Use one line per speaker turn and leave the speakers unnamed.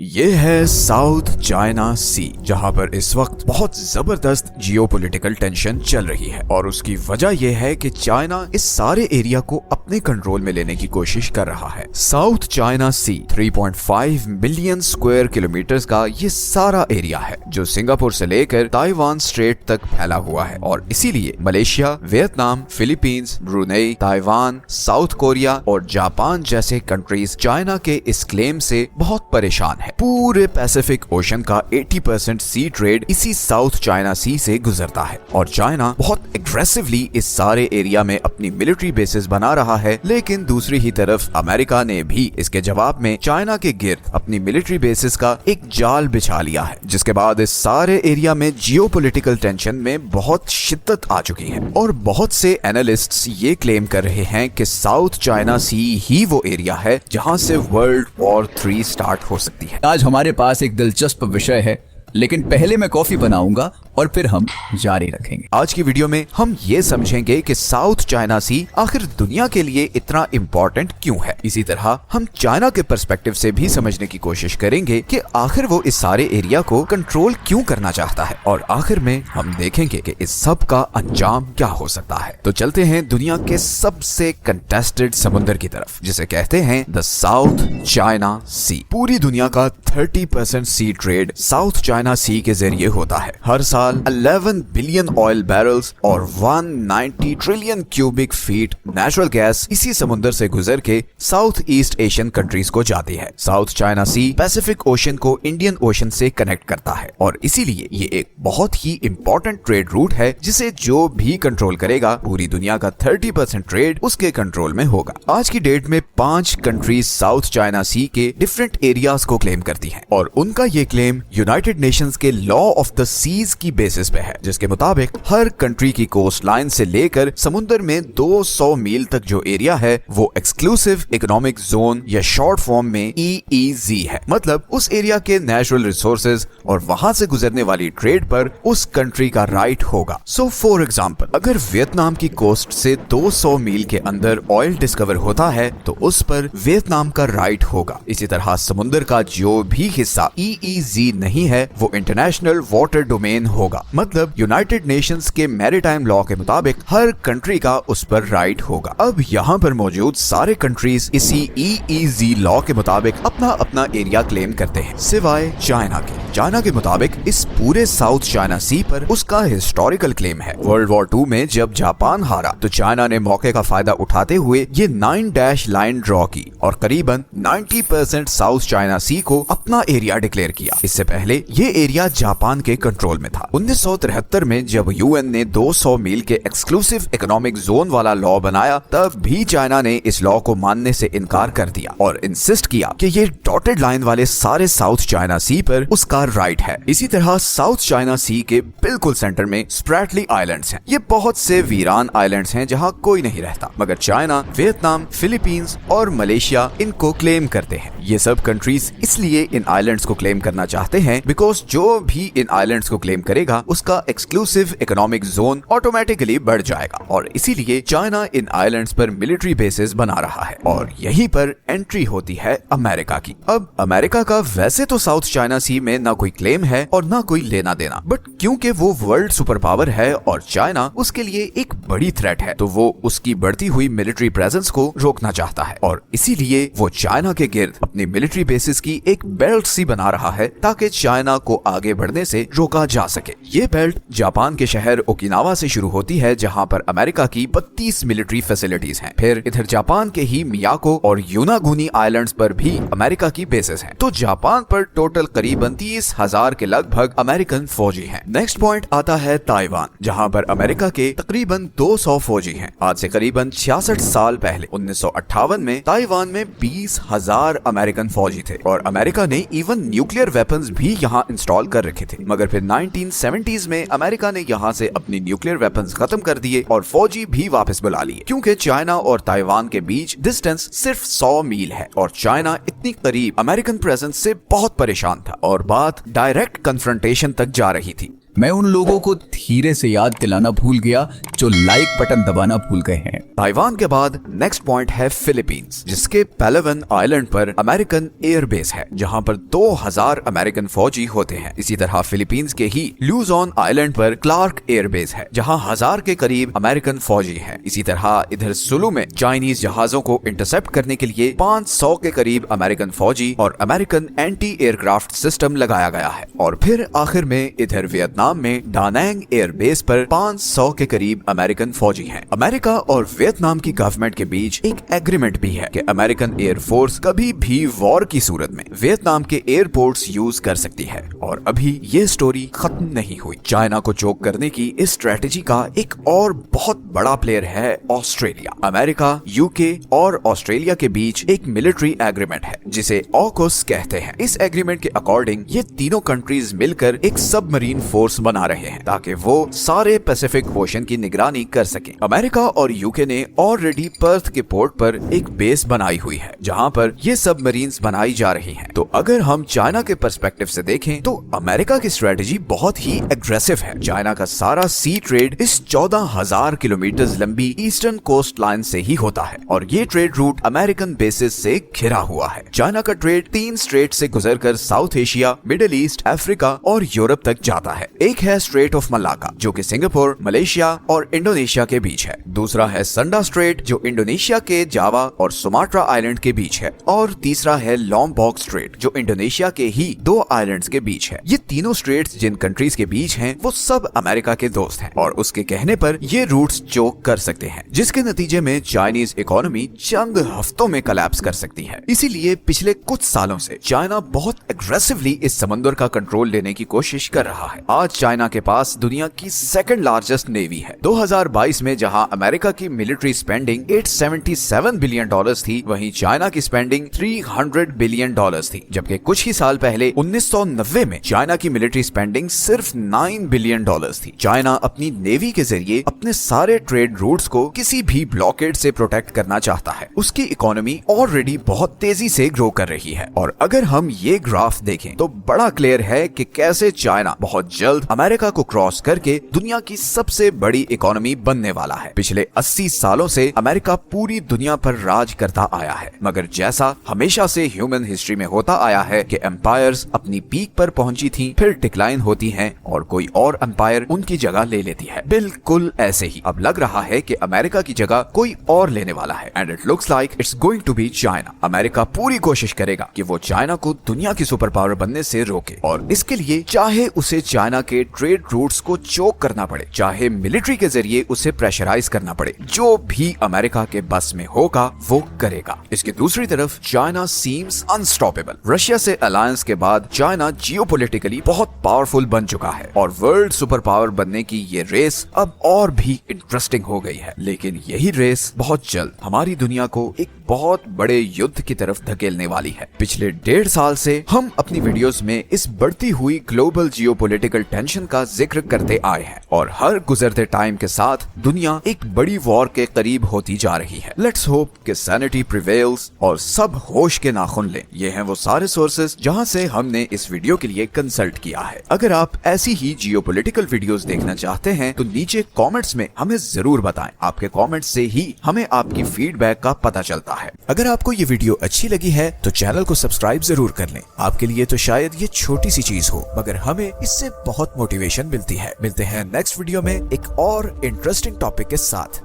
ये है south China सी, जहां पर इस वक्त बहुत जबरदस्त जियोपॉलिटिकल टेंशन चल रही है और उसकी वजह यह है कि चाइना इस सारे एरिया को अपने कंट्रोल में लेने की कोशिश कर रहा है। साउथ चाइना सी 3.5 मिलियन स्क्वायर किलोमीटर्स का ये सारा एरिया है जो सिंगापुर से लेकर ताइवान स्ट्रेट तक फैला हुआ है और इसीलिए Malaysia, Vietnam, Philippines, Brunei, Taiwan, south Korea और जापान जैसे कंट्रीज चाइना के इस क्लेम से बहुत परेशान है। पूरे पैसिफिक ओशन का 80% सी ट्रेड इसी साउथ चाइना सी से गुजरता है और चाइना बहुत एग्रेसिवली इस सारे एरिया में अपनी मिलिट्री बेसिस बना रहा है। लेकिन दूसरी ही तरफ अमेरिका ने भी इसके जवाब में चाइना के गिर्द अपनी मिलिट्री बेसिस का एक जाल बिछा लिया है, जिसके बाद इस सारे एरिया में जियोपॉलिटिकल टेंशन में बहुत शिद्दत आ चुकी है और बहुत से एनालिस्ट्स ये क्लेम कर रहे हैं कि साउथ चाइना सी ही वो एरिया है जहां से वर्ल्ड वॉर 3 स्टार्ट हो सकती है।
आज हमारे पास एक दिलचस्प विषय है, लेकिन पहले मैं कॉफी बनाऊंगा और फिर हम जारी रखेंगे।
आज की वीडियो में हम ये समझेंगे कि साउथ चाइना सी आखिर दुनिया के लिए इतना इम्पोर्टेंट क्यों है। इसी तरह हम चाइना के पर्सपेक्टिव से भी समझने की कोशिश करेंगे कि आखिर वो इस सारे एरिया को कंट्रोल क्यों करना चाहता है और आखिर में हम देखेंगे कि इस सब का अंजाम क्या हो सकता है। तो चलते हैं दुनिया के सबसे कंटेस्टेड समुद्र की तरफ, जिसे कहते हैं द साउथ चाइना सी। पूरी दुनिया का 30% सी ट्रेड साउथ चाइना सी के जरिए होता है। हर साल 11 बिलियन ऑयल बैरल्स और 190 trillion cubic feet natural gas इसी समुद्र से गुजर के साउथ ईस्ट एशियन कंट्रीज को जाती है। साउथ चाइना सी पैसिफिक ओशन को इंडियन ओशन से कनेक्ट करता है और इसीलिए ये एक बहुत ही इंपॉर्टेंट ट्रेड रूट है जिसे जो भी कंट्रोल करेगा पूरी दुनिया का 30% ट्रेड उसके कंट्रोल में होगा। आज की डेट में 5 कंट्रीज साउथ चाइना सी के डिफरेंट एरियाज को क्लेम करती हैं और उनका ये क्लेम यूनाइटेड नेशंस के लॉ ऑफ द सीज की बेसिस पे है, जिसके मुताबिक हर कंट्री की कोस्ट लाइन से लेकर समुद्र में 200 मील तक जो एरिया है वो एक्सक्लूसिव इकोनॉमिक जोन या शॉर्ट फॉर्म में EEZ है। मतलब उस एरिया के नेचुरल रिसोर्सेज और वहां से गुजरने वाली ट्रेड पर उस कंट्री का राइट होगा। सो फॉर एग्जांपल, अगर वियतनाम की कोस्ट से 200 मील के अंदर ऑयल डिस्कवर होता है तो उस पर वियतनाम का राइट होगा। इसी तरह समुद्र का जो भी हिस्सा EEZ नहीं है वो इंटरनेशनल वाटर डोमेन होगा। मतलब यूनाइटेड नेशंस के मैरीटाइम लॉ के मुताबिक हर कंट्री का उस पर राइट होगा। अब यहाँ पर मौजूद सारे कंट्रीज इसी EEZ लॉ के मुताबिक अपना अपना एरिया क्लेम करते हैं, सिवाय चाइना के। चाइना के मुताबिक इस पूरे साउथ चाइना सी पर उसका हिस्टोरिकल क्लेम है। वर्ल्ड वॉर 2 में जब जापान हारा तो चाइना ने मौके का फायदा उठाते हुए ये 9 डैश लाइन ड्रॉ की और करीबन 90% साउथ चाइना सी को अपना एरिया डिक्लेयर किया। इससे पहले ये एरिया जापान के कंट्रोल में था। 1973 में जब UN ने 200 मील के एक्सक्लूसिव इकोनॉमिक जोन वाला लॉ बनाया तब भी चाइना ने इस लॉ को मानने से इनकार कर दिया और इंसिस्ट किया कि ये डॉटेड लाइन वाले सारे साउथ चाइना सी पर उसका राइट है। इसी तरह साउथ चाइना सी के बिल्कुल सेंटर में स्प्रैटली आइलैंड्स हैं। ये बहुत से वीरान आइलैंड्स हैं जहां कोई नहीं रहता, मगर चाइना, वियतनाम, फिलीपींस और मलेशिया इनको क्लेम करते हैं। ये सब कंट्रीज इसलिए इन आइलैंड्स को क्लेम करना चाहते हैं बिकॉज जो भी इन आइलैंड्स को क्लेम करेगा उसका एक्सक्लूसिव इकोनॉमिक जोन ऑटोमेटिकली बढ़ जाएगा और इसीलिए चाइना इन आइलैंड्स पर मिलिट्री बेसिस बना रहा है और यहीं पर एंट्री होती है अमेरिका की। अब अमेरिका का वैसे तो साउथ चाइना सी में ना कोई क्लेम है और ना कोई लेना देना, बट क्योंकि वो वर्ल्ड सुपर पावर है और चाइना उसके लिए एक बड़ी थ्रेट है तो वो उसकी बढ़ती हुई मिलिट्री प्रेजेंस को रोकना चाहता है और इसीलिए वो चाइना के गिर्द अपनी मिलिट्री बेसिस की एक बेल्ट सी बना रहा है ताकि चाइना को आगे बढ़ने से रोका जा सके। ये बेल्ट जापान के शहर ओकिनावा से शुरू होती है जहां पर अमेरिका की 32 मिलिट्री फैसिलिटीज हैं। फिर इधर जापान के ही मियाको और यूनागुनी आइलैंड्स पर भी अमेरिका की बेसिस हैं। तो जापान पर टोटल करीबन 30,000 के लगभग अमेरिकन फौजी हैं। नेक्स्ट पॉइंट आता है ताइवान, जहां पर अमेरिका के तकरीबन 200 फौजी हैं। आज से करीबन 66 साल पहले 1958 में ताइवान में 20,000 अमेरिकन फौजी थे और अमेरिका ने इवन न्यूक्लियर वेपन्स भी यहाँ इंस्टॉल कर रखे थे, मगर फिर 1970s में अमेरिका ने यहाँ से अपनी न्यूक्लियर वेपन्स खत्म कर दिए और फौजी भी वापस बुला लिए क्योंकि चाइना और ताइवान के बीच डिस्टेंस सिर्फ 100 मील है और चाइना इतनी करीब अमेरिकन प्रेजेंस से बहुत परेशान था और बात डायरेक्ट कन्फ्रंटेशन तक जा रही थी।
मैं उन लोगों को धीरे से याद दिलाना भूल गया जो लाइक बटन दबाना भूल गए हैं।
ताइवान के बाद नेक्स्ट पॉइंट है फिलीपींस, जिसके पैलावन आइलैंड पर अमेरिकन एयरबेस है, जहां पर 2000 अमेरिकन फौजी होते हैं। इसी तरह फिलीपींस के ही लूजोन आइलैंड पर क्लार्क एयरबेस है, जहां 1000 के करीब अमेरिकन फौजी हैं। इसी तरह इधर सुलू में चाइनीज जहाजों को इंटरसेप्ट करने के लिए 500 के करीब अमेरिकन फौजी और अमेरिकन एंटी एयरक्राफ्ट सिस्टम लगाया गया है। और फिर आखिर में इधर वियतनाम में डानांग एयरबेस पर 500 के करीब अमेरिकन फौजी हैं। अमेरिका और वियतनाम की गवर्नमेंट के बीच एक एग्रीमेंट भी है कि अमेरिकन एयरफोर्स कभी भी वॉर की सूरत में वियतनाम के एयरपोर्ट्स यूज कर सकती है। और अभी ये स्टोरी खत्म नहीं हुई। चाइना को चोक करने की इस स्ट्रेटेजी का एक और बहुत बड़ा प्लेयर है ऑस्ट्रेलिया। अमेरिका, यूके और ऑस्ट्रेलिया के बीच एक मिलिट्री एग्रीमेंट है जिसे ऑकस कहते हैं। इस एग्रीमेंट के अकॉर्डिंग ये तीनों कंट्रीज मिलकर एक सबमरीन फोर्स बना रहे हैं ताकि वो सारे पैसिफिक ओशन की निगरानी कर सकें। अमेरिका और यूके ने ऑलरेडी पर्थ के पोर्ट पर एक बेस बनाई हुई है जहां पर ये सबमरीन्स बनाई जा रही हैं। तो अगर हम चाइना के पर्सपेक्टिव से देखें तो अमेरिका की स्ट्रेटेजी बहुत ही एग्रेसिव है। चाइना का सारा सी ट्रेड इस 14,000 किलोमीटर लंबी ईस्टर्न कोस्ट लाइन से ही होता है और ये ट्रेड रूट अमेरिकन बेसिस से घिरा हुआ है। चाइना का ट्रेड 3 स्ट्रेट से गुजरकर South Asia, Middle East, Africa और यूरोप तक जाता है। एक है स्ट्रेट ऑफ मलाक्का जो कि सिंगापुर, मलेशिया और इंडोनेशिया के बीच है। दूसरा है संडा स्ट्रेट जो इंडोनेशिया के जावा और सुमात्रा आइलैंड के बीच है। और तीसरा है लॉम्बॉक स्ट्रेट जो इंडोनेशिया के ही 2 आइलैंड्स के बीच है। ये तीनों स्ट्रेट्स जिन कंट्रीज के बीच हैं वो सब अमेरिका के दोस्त हैं और उसके कहने पर ये रूट्स चोक कर सकते हैं, जिसके नतीजे में चाइनीज इकोनॉमी चंद हफ्तों में कोलैप्स कर सकती है। इसीलिए पिछले कुछ सालों से चाइना बहुत एग्रेसिवली इस समंदर का कंट्रोल लेने की कोशिश कर रहा है। आज चाइना के पास दुनिया की सेकंड लार्जेस्ट नेवी है। 2022 में जहां अमेरिका की मिलिट्री स्पेंडिंग $877 बिलियन थी, वहीं चाइना की स्पेंडिंग $300 बिलियन थी। जबकि कुछ ही साल पहले 1990 में चाइना की मिलिट्री स्पेंडिंग सिर्फ $9 बिलियन थी। चाइना अपनी नेवी के जरिए अपने सारे ट्रेड रूट्स को किसी भी ब्लॉकेड से प्रोटेक्ट करना चाहता है। उसकी इकोनॉमी ऑलरेडी बहुत तेजी से ग्रो कर रही है और अगर हम ये ग्राफ देखें तो बड़ा क्लियर है कि कैसे चाइना बहुत जल्द अमेरिका को क्रॉस करके दुनिया की सबसे बड़ी इकोनॉमी बनने वाला है। पिछले 80 सालों से अमेरिका पूरी दुनिया पर राज करता आया है, मगर जैसा हमेशा से ह्यूमन हिस्ट्री में होता आया है कि एम्पायर्स अपनी पीक पर पहुंची थी, फिर डिक्लाइन होती हैं और कोई और एम्पायर उनकी जगह ले लेती है। बिल्कुल ऐसे ही अब लग रहा है कि अमेरिका की जगह कोई और लेने वाला है and it looks like it's going to be China. America पूरी कोशिश करेगा कि वो चाइना को दुनिया की सुपर पावर बनने से रोके और इसके लिए चाहे उसे चाइना के ट्रेड रूट्स को चोक करना पड़े, चाहे मिलिट्री के जरिए उसे प्रेशराइज करना पड़े, जो भी अमेरिका के बस में होगा वो करेगा। इसके दूसरी तरफ चाइना सीम्स अनस्टॉपेबल। रशिया से अलायंस के बाद चाइना जियोपॉलिटिकली बहुत पावरफुल बन चुका है और वर्ल्ड सुपर पावर बनने की ये रेस अब और भी इंटरेस्टिंग हो गई है। लेकिन यही रेस बहुत जल्द हमारी दुनिया को एक बहुत बड़े युद्ध की तरफ धकेलने वाली है। पिछले 1.5 साल से हम अपनी वीडियोस में इस बढ़ती हुई ग्लोबल जियोपॉलिटिकल टेंशन का जिक्र करते आए हैं और हर गुजरते टाइम के साथ दुनिया एक बड़ी वॉर के करीब होती जा रही है। लेट्स होप कि सैनिटी प्रिवेल्स और सब होश के नाखुन लें। ये हैं वो सारे सोर्सेज जहां से हमने इस वीडियो के लिए कंसल्ट किया है। अगर आप ऐसी ही जियोपॉलिटिकल वीडियोस देखना चाहते हैं तो नीचे कमेंट्स में हमें जरूर बताएं। आपके कमेंट्स से ही हमें आपकी फीडबैक का पता चलता है। अगर आपको ये वीडियो अच्छी लगी है तो चैनल को सब्सक्राइब जरूर कर लें। आपके लिए तो शायद ये छोटी सी चीज हो, मगर हमें इससे बहुत मोटिवेशन मिलती है। मिलते हैं नेक्स्ट वीडियो में एक और इंटरेस्टिंग टॉपिक के साथ।